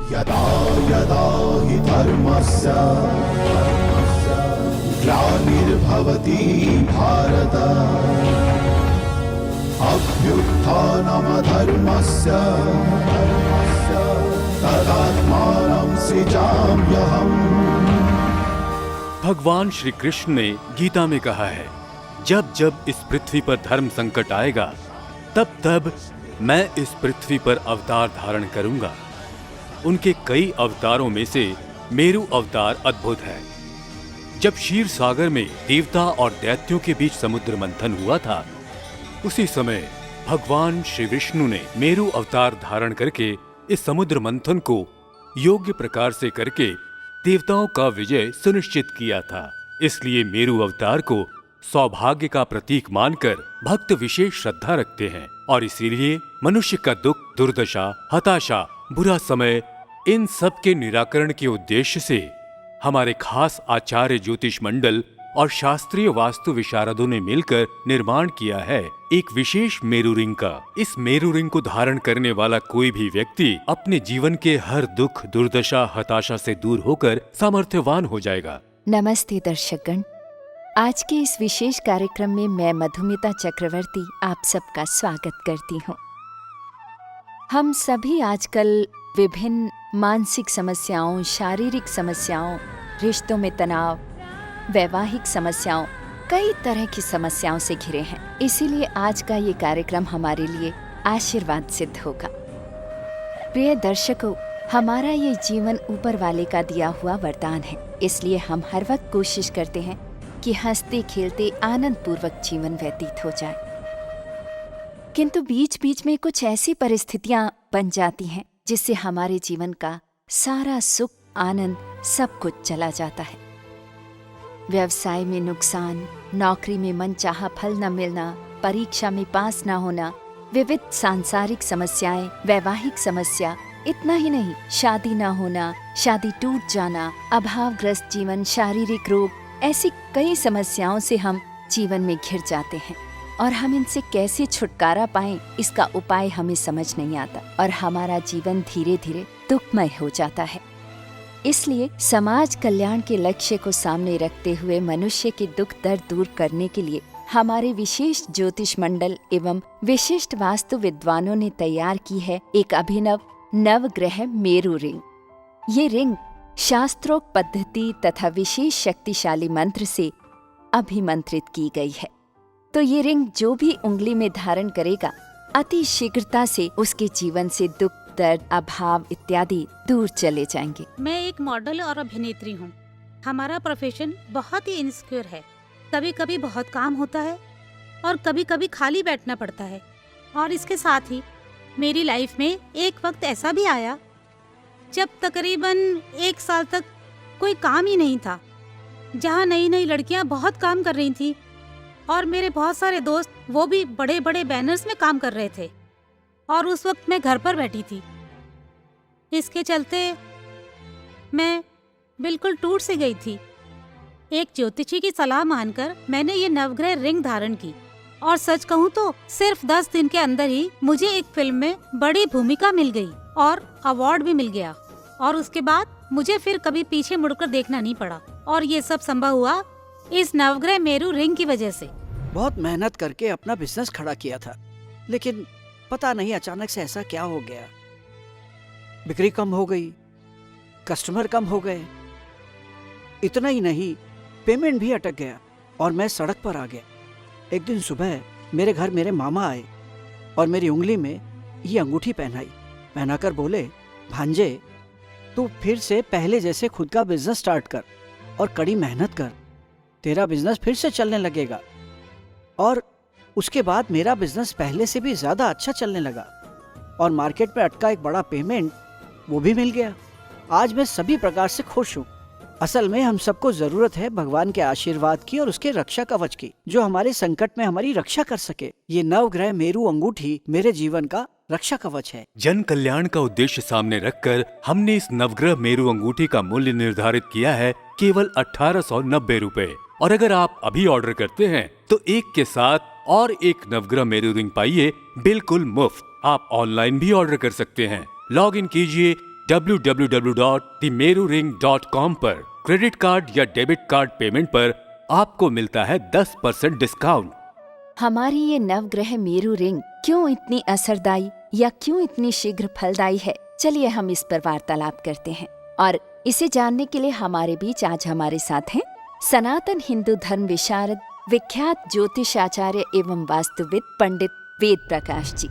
यदा यदा हि धर्मस्य ग्लानिर्भवति भारत अभ्युत्थानमधर्मस्य तदात्मानं सृजाम्यहम्। भगवान श्री कृष्ण ने गीता में कहा है, जब जब इस पृथ्वी पर धर्म संकट आएगा तब तब मैं इस पृथ्वी पर अवतार धारण करूंगा। उनके कई अवतारों में से मेरू अवतार अद्भुत है। जब क्षीर सागर में देवता और दैत्यों के बीच समुद्र मंथन हुआ था, उसी समय भगवान श्री विष्णु ने मेरू अवतार धारण करके इस समुद्र मंथन को योग्य प्रकार से करके देवताओं का विजय सुनिश्चित किया था। इसलिए मेरू अवतार को सौभाग्य का प्रतीक मानकर भक्त विशेष श्रद्धा रखते हैं और इसीलिए मनुष्य का दुख, दुर्दशा, हताशा, बुरा समय, इन सब के निराकरण के उद्देश्य से हमारे खास आचार्य ज्योतिष मंडल और शास्त्रीय वास्तु विशारदों ने मिलकर निर्माण किया है एक विशेष मेरू रिंग का। इस मेरू रिंग को धारण करने वाला कोई भी व्यक्ति अपने जीवन के हर दुख, दुर्दशा, हताशा से दूर होकर सामर्थ्यवान हो जाएगा। नमस्ते दर्शकगण, आज के इस विशेष कार्यक्रम में मैं मधुमिता चक्रवर्ती आप सबका स्वागत करती हूँ। हम सभी आजकल विभिन्न मानसिक समस्याओं, शारीरिक समस्याओं, रिश्तों में तनाव, वैवाहिक समस्याओं, कई तरह की समस्याओं से घिरे हैं। इसीलिए आज का ये कार्यक्रम हमारे लिए आशीर्वाद सिद्ध होगा। प्रिय दर्शकों, हमारा ये जीवन ऊपर वाले का दिया हुआ वरदान है। इसलिए हम हर वक्त कोशिश करते हैं कि हंसते खेलते आनंद पूर्वक जीवन व्यतीत हो जाए। किंतु बीच बीच में कुछ ऐसी परिस्थितियां बन जाती हैं जिससे हमारे जीवन का सारा सुख, आनंद सब कुछ चला जाता है। व्यवसाय में नुकसान, नौकरी में मनचाहा फल न मिलना, परीक्षा में पास न होना, विविध सांसारिक समस्याएं, वैवाहिक समस्या, इतना ही नहीं, शादी न होना, शादी टूट जाना, अभावग्रस्त जीवन, शारीरिक रोग, ऐसी कई समस्याओं से हम जीवन में घिर जाते हैं और हम इनसे कैसे छुटकारा पाएं, इसका उपाय हमें समझ नहीं आता और हमारा जीवन धीरे धीरे दुखमय हो जाता है। इसलिए समाज कल्याण के लक्ष्य को सामने रखते हुए मनुष्य के दुख दर्द दूर करने के लिए हमारे विशेष ज्योतिष मंडल एवं विशिष्ट वास्तु विद्वानों ने तैयार की है एक अभिनव नवग्रह मेरू रिंग। ये रिंग शास्त्रोक्त पद्धति तथा विशेष शक्तिशाली मंत्र से अभिमंत्रित की गई है। तो ये रिंग जो भी उंगली में धारण करेगा, अति शीघ्रता से उसके जीवन से दुख, दर्द, अभाव इत्यादि दूर चले जाएंगे। मैं एक मॉडल और अभिनेत्री हूँ। हमारा प्रोफेशन बहुत ही इनसिक्योर है। कभी कभी बहुत काम होता है और कभी कभी खाली बैठना पड़ता है। और इसके साथ ही मेरी लाइफ में एक वक्त ऐसा भी आया जब तकरीबन 1 साल तक कोई काम ही नहीं था, जहाँ नई नई लड़कियाँ बहुत काम कर रही थी और मेरे बहुत सारे दोस्त वो भी बड़े बड़े बैनर्स में काम कर रहे थे और उस वक्त मैं घर पर बैठी थी। इसके चलते मैं बिल्कुल टूट सी गई थी। एक ज्योतिषी की सलाह मानकर मैंने ये नवग्रह रिंग धारण की और सच कहूँ तो सिर्फ 10 दिन के अंदर ही मुझे एक फिल्म में बड़ी भूमिका मिल गई और अवार्ड भी मिल गया और उसके बाद मुझे फिर कभी पीछे मुड़कर देखना नहीं पड़ा और ये सब संभव हुआ इस नवग्रह मेरू रिंग की वजह से। बहुत मेहनत करके अपना बिजनेस खड़ा किया था, लेकिन पता नहीं अचानक से ऐसा क्या हो गया। बिक्री कम हो गई, कस्टमर कम हो गए, इतना ही नहीं पेमेंट भी अटक गया और मैं सड़क पर आ गया। एक दिन सुबह मेरे घर मेरे मामा आए और मेरी उंगली में ये अंगूठी पहनाकर बोले, भांजे तू फिर से पहले जैसे खुद का बिजनेस स्टार्ट कर और कड़ी मेहनत कर, तेरा बिजनेस फिर से चलने लगेगा। और उसके बाद मेरा बिजनेस पहले से भी ज्यादा अच्छा चलने लगा और मार्केट में अटका एक बड़ा पेमेंट वो भी मिल गया। आज मैं सभी प्रकार से खुश हूँ। असल में हम सबको जरूरत है भगवान के आशीर्वाद की और उसके रक्षा कवच की, जो हमारे संकट में हमारी रक्षा कर सके। ये नवग्रह मेरू अंगूठी मेरे जीवन का रक्षा कवच है। जन कल्याण का उद्देश्य सामने रखकर हमने इस नवग्रह मेरू अंगूठी का मूल्य निर्धारित किया है केवल 1890 रुपए। और अगर आप अभी ऑर्डर करते हैं तो एक के साथ और एक नवग्रह मेरू रिंग पाइए बिल्कुल मुफ्त। आप ऑनलाइन भी ऑर्डर कर सकते हैं। लॉग इन कीजिए www.themeruring.com पर क्रेडिट कार्ड या डेबिट कार्ड पेमेंट पर आपको मिलता है 10% डिस्काउंट। हमारी ये नवग्रह मेरू रिंग क्यों इतनी असरदायी या क्यों इतनी शीघ्र फलदायी है, चलिए हम इस पर वार्तालाप करते हैं। और इसे जानने के लिए हमारे बीच आज हमारे साथ हैं सनातन हिंदू धर्म विशारद, विख्यात ज्योतिषाचार्य एवं वास्तुविद पंडित वेद प्रकाश जी।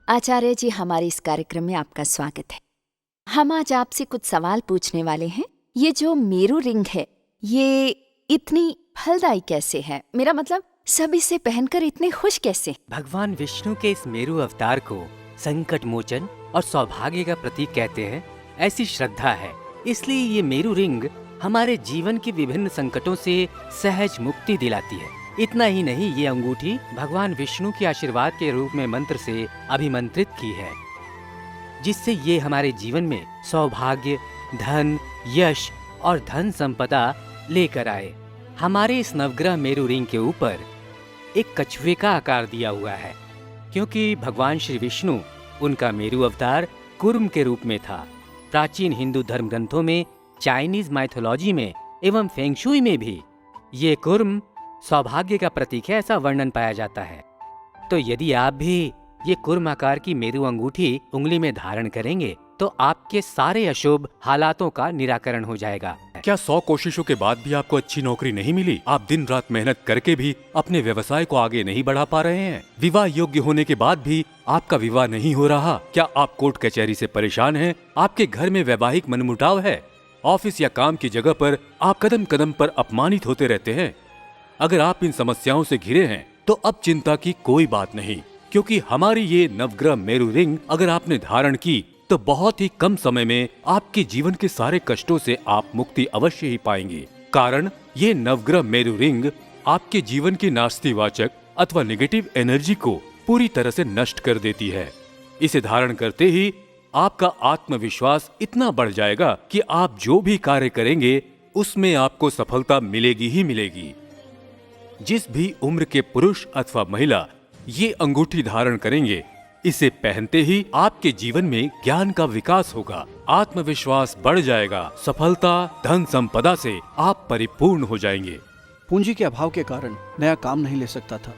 आचार्य जी, हमारे इस कार्यक्रम में आपका स्वागत है। हम आज आपसे कुछ सवाल पूछने वाले हैं। ये जो मेरू रिंग है, ये इतनी फलदायी कैसे है? मेरा मतलब सब इसे पहनकर इतने खुश कैसे? भगवान विष्णु के इस मेरू अवतार को संकट मोचन और सौभाग्य का प्रतीक कहते हैं, ऐसी श्रद्धा है। इसलिए ये मेरू रिंग हमारे जीवन के विभिन्न संकटों से सहज मुक्ति दिलाती है। इतना ही नहीं, ये अंगूठी भगवान विष्णु के आशीर्वाद के रूप में मंत्र से अभिमंत्रित की है, जिससे ये हमारे जीवन में सौभाग्य, धन, यश और धन संपदा लेकर आए। हमारे इस नवग्रह मेरू रिंग के ऊपर एक कछुए का आकार दिया हुआ है, क्योंकि भगवान श्री विष्णु उनका मेरू अवतार कुर्म के रूप में था। प्राचीन हिंदू धर्म ग्रंथों में, चाइनीज माइथोलॉजी में एवं फेंगशुई में भी ये कुर्म सौभाग्य का प्रतीक है, ऐसा वर्णन पाया जाता है। तो यदि आप भी ये कुर्म आकार की मेरू अंगूठी उंगली में धारण करेंगे तो आपके सारे अशुभ हालातों का निराकरण हो जाएगा। क्या 100 कोशिशों के बाद भी आपको अच्छी नौकरी नहीं मिली? आप दिन रात मेहनत करके भी अपने व्यवसाय को आगे नहीं बढ़ा पा रहे हैं? विवाह योग्य होने के बाद भी आपका विवाह नहीं हो रहा? क्या आप कोर्ट कचहरी से परेशान हैं? आपके घर में वैवाहिक मनमुटाव है? ऑफिस या काम की जगह पर आप कदम कदम पर अपमानित होते रहते हैं? अगर आप इन समस्याओं से घिरे हैं तो अब चिंता की कोई बात नहीं, क्योंकि हमारी ये नवग्रह मेरू रिंग अगर आपने धारण की तो बहुत ही कम समय में आपके जीवन के सारे कष्टों से आप मुक्ति अवश्य ही पाएंगे। कारण ये नवग्रह मेरू रिंग आपके जीवन की नास्तिवाचक अथवा नेगेटिव एनर्जी को पूरी तरह से नष्ट कर देती है। इसे धारण करते ही आपका आत्मविश्वास इतना बढ़ जाएगा कि आप जो भी कार्य करेंगे उसमें आपको सफलता मिलेगी ही मिलेगी। जिस भी उम्र के पुरुष अथवा महिला ये अंगूठी धारण करेंगे, इसे पहनते ही आपके जीवन में ज्ञान का विकास होगा, आत्मविश्वास बढ़ जाएगा, सफलता, धन संपदा से आप परिपूर्ण हो जाएंगे। पूंजी के अभाव के कारण नया काम नहीं ले सकता था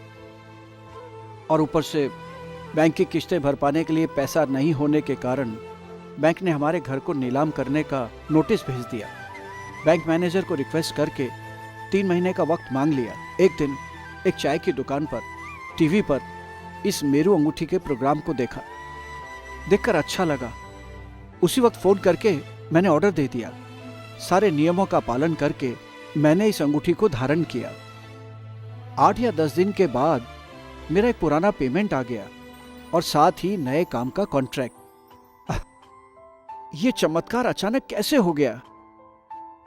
और ऊपर से बैंक की किस्तें भर पाने के लिए पैसा नहीं होने के कारण बैंक ने हमारे घर को नीलाम करने का नोटिस भेज दिया। बैंक मैनेजर को रिक्वेस्ट करके 3 महीने का वक्त मांग लिया। एक दिन एक चाय की दुकान पर टीवी पर इस मेरू अंगूठी के प्रोग्राम को देखा। देखकर अच्छा लगा। उसी वक्त फोन करके मैंने ऑर्डर दे दिया। सारे नियमों का पालन करके मैंने इस अंगूठी को धारण किया। 8 या 10 दिन के बाद मेरा एक पुराना पेमेंट आ गया और साथ ही नए काम का कॉन्ट्रैक्ट। ये चमत्कार अचानक कैसे हो गया?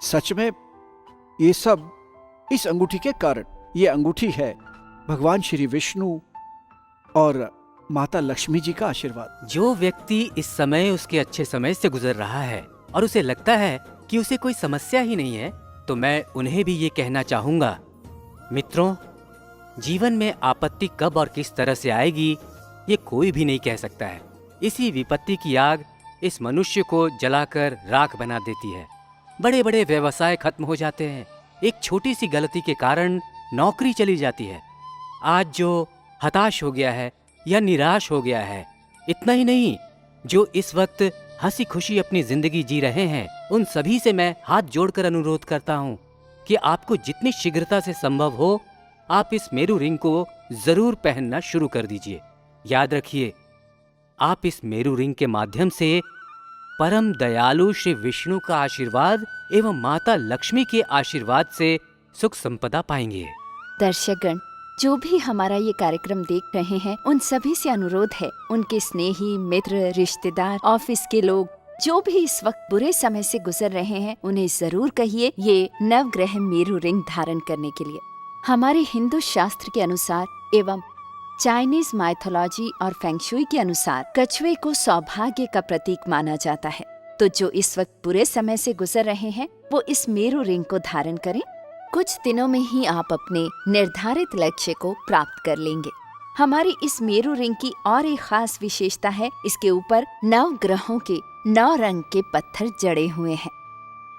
सच में ये सब इस अंगूठी के कारण। ये अंगूठी है भगवान श्री विष्णु और माता लक्ष्मी जी का आशीर्वाद। जो व्यक्ति इस समय उसके अच्छे समय से गुजर रहा है और उसे लगता है कि उसे कोई समस्या ही नहीं है, तो मैं उन्हें भी ये कहना चाहूंगा, मित्रों, जीवन में आपत्ति कब और किस तरह से आएगी ये कोई भी नहीं कह सकता है। इसी विपत्ति की आग इस मनुष्य को जलाकर राख बना देती है। बड़े बड़े व्यवसाय खत्म हो जाते हैं। एक छोटी सी गलती के कारण नौकरी चली जाती है। आज जो हताश हो गया है या निराश हो गया है, इतना ही नहीं, जो इस वक्त हंसी खुशी अपनी जिंदगी जी रहे हैं, उन सभी से मैं हाथ जोड़कर अनुरोध करता हूं कि आपको जितनी शीघ्रता से संभव हो आप इस मेरू रिंग को जरूर पहनना शुरू कर दीजिए। याद रखिए, आप इस मेरू रिंग के माध्यम से परम दयालु श्री विष्णु का आशीर्वाद एवं माता लक्ष्मी के आशीर्वाद से सुख संपदा पाएंगे। दर्शकगण, जो भी हमारा ये कार्यक्रम देख रहे हैं, उन सभी से अनुरोध है, उनके स्नेही, मित्र, रिश्तेदार, ऑफिस के लोग जो भी इस वक्त बुरे समय से गुजर रहे हैं, उन्हें जरूर कहिए ये नवग्रह मेरू रिंग धारण करने के लिए। हमारे हिंदू शास्त्र के अनुसार एवं चाइनीज माइथोलॉजी और फेंगशुई के अनुसार कछुए को सौभाग्य का प्रतीक माना जाता है। तो जो इस वक्त बुरे समय से गुजर रहे हैं, वो इस मेरू रिंग को धारण करें। कुछ दिनों में ही आप अपने निर्धारित लक्ष्य को प्राप्त कर लेंगे। हमारी इस मेरू रिंग की और एक खास विशेषता है, इसके ऊपर 9 ग्रहों के 9 रंग के पत्थर जड़े हुए हैं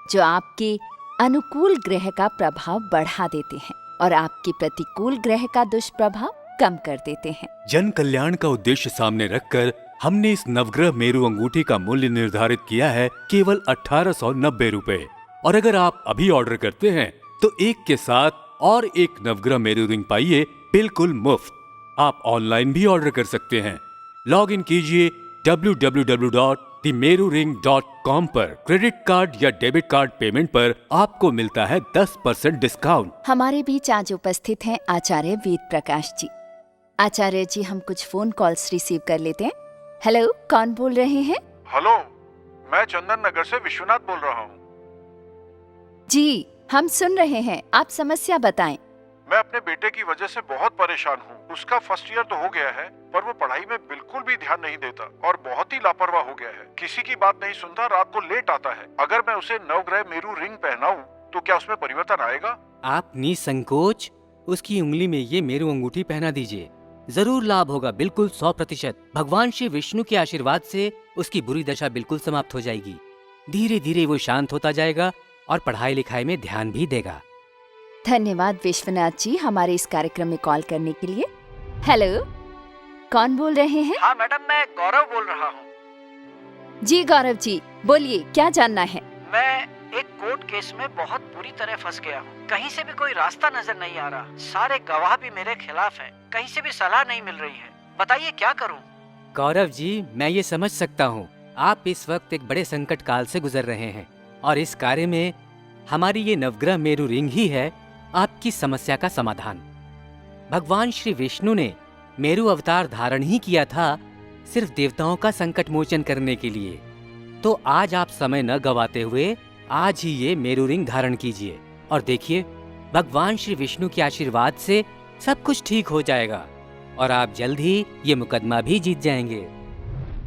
जो आपके अनुकूल ग्रह का प्रभाव बढ़ा देते हैं और आपके प्रतिकूल ग्रह का दुष्प्रभाव कम कर देते हैं। जन कल्याण का उद्देश्य सामने रखकर हमने इस नवग्रह मेरू अंगूठी का मूल्य निर्धारित किया है केवल 1890 रुपए। और अगर आप अभी ऑर्डर करते हैं तो एक के साथ और एक नवग्रह मेरू रिंग पाइए बिल्कुल मुफ्त। आप ऑनलाइन भी ऑर्डर कर सकते हैं। लॉग इन कीजिए www.themeruring.com पर। क्रेडिट कार्ड या डेबिट कार्ड पेमेंट पर आपको मिलता है 10% डिस्काउंट। हमारे बीच आज उपस्थित हैं आचार्य वेद प्रकाश जी। आचार्य जी, हम कुछ फोन कॉल्स रिसीव कर लेते हैं। हेलो, कौन बोल रहे हैं? हेलो, मैं चंदन नगर से विश्वनाथ बोल रहा हूँ। जी, हम सुन रहे हैं, आप समस्या बताएं। मैं अपने बेटे की वजह से बहुत परेशान हूँ। उसका फर्स्ट ईयर तो हो गया है, पर वो पढ़ाई में बिल्कुल भी ध्यान नहीं देता और बहुत ही लापरवाह हो गया है। किसी की बात नहीं सुनता, रात को लेट आता है। अगर मैं उसे नवग्रह मेरू रिंग पहनाऊं तो क्या उसमें परिवर्तन आएगा? आप निसंकोच उसकी उंगली में ये मेरू अंगूठी पहना दीजिए, जरूर लाभ होगा, बिल्कुल 100%। भगवान श्री विष्णु के आशीर्वाद से उसकी बुरी दशा बिल्कुल समाप्त हो जाएगी। धीरे धीरे वो शांत होता जाएगा और पढ़ाई लिखाई में ध्यान भी देगा। धन्यवाद विश्वनाथ जी हमारे इस कार्यक्रम में कॉल करने के लिए। हेलो, कौन बोल रहे हैं? हाँ मैडम, मैं गौरव बोल रहा हूँ। जी गौरव जी, बोलिए, क्या जानना है? मैं एक कोर्ट केस में बहुत बुरी तरह फंस गया हूँ। कहीं से भी कोई रास्ता नजर नहीं आ रहा। सारे गवाह भी मेरे खिलाफ हैं। कहीं से भी सलाह नहीं मिल रही है। बताइए क्या करूँ? गौरव जी, मैं ये समझ सकता हूँ, आप इस वक्त एक बड़े संकट काल से गुजर रहे हैं और इस कार्य में हमारी ये नवग्रह मेरू रिंग ही है आपकी समस्या का समाधान। भगवान श्री विष्णु ने मेरू अवतार धारण ही किया था सिर्फ देवताओं का संकट मोचन करने के लिए। तो आज आप समय न गवाते हुए आज ही ये मेरू रिंग धारण कीजिए और देखिए, भगवान श्री विष्णु के आशीर्वाद से सब कुछ ठीक हो जाएगा और आप जल्द ही ये मुकदमा भी जीत जाएंगे।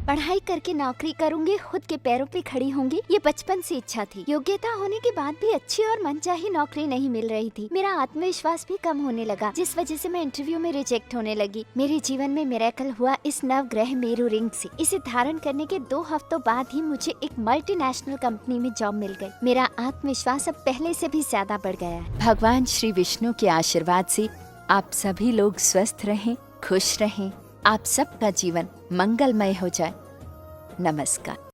पढ़ाई करके नौकरी करूंगी, खुद के पैरों पे खड़ी होंगी, ये बचपन से इच्छा थी। योग्यता होने के बाद भी अच्छी और मनचाही नौकरी नहीं मिल रही थी। मेरा आत्मविश्वास भी कम होने लगा, जिस वजह से मैं इंटरव्यू में रिजेक्ट होने लगी। मेरे जीवन में मिरेकल हुआ इस नवग्रह मेरू रिंग से। इसे धारण करने के 2 हफ्तों बाद ही मुझे एक मल्टीनेशनल कंपनी में जॉब मिल गई। मेरा आत्मविश्वास अब पहले से भी ज्यादा बढ़ गया है। भगवान श्री विष्णु के आशीर्वाद से आप सभी लोग स्वस्थ रहें, खुश रहें, आप सबका जीवन मंगलमय हो जाए। नमस्कार।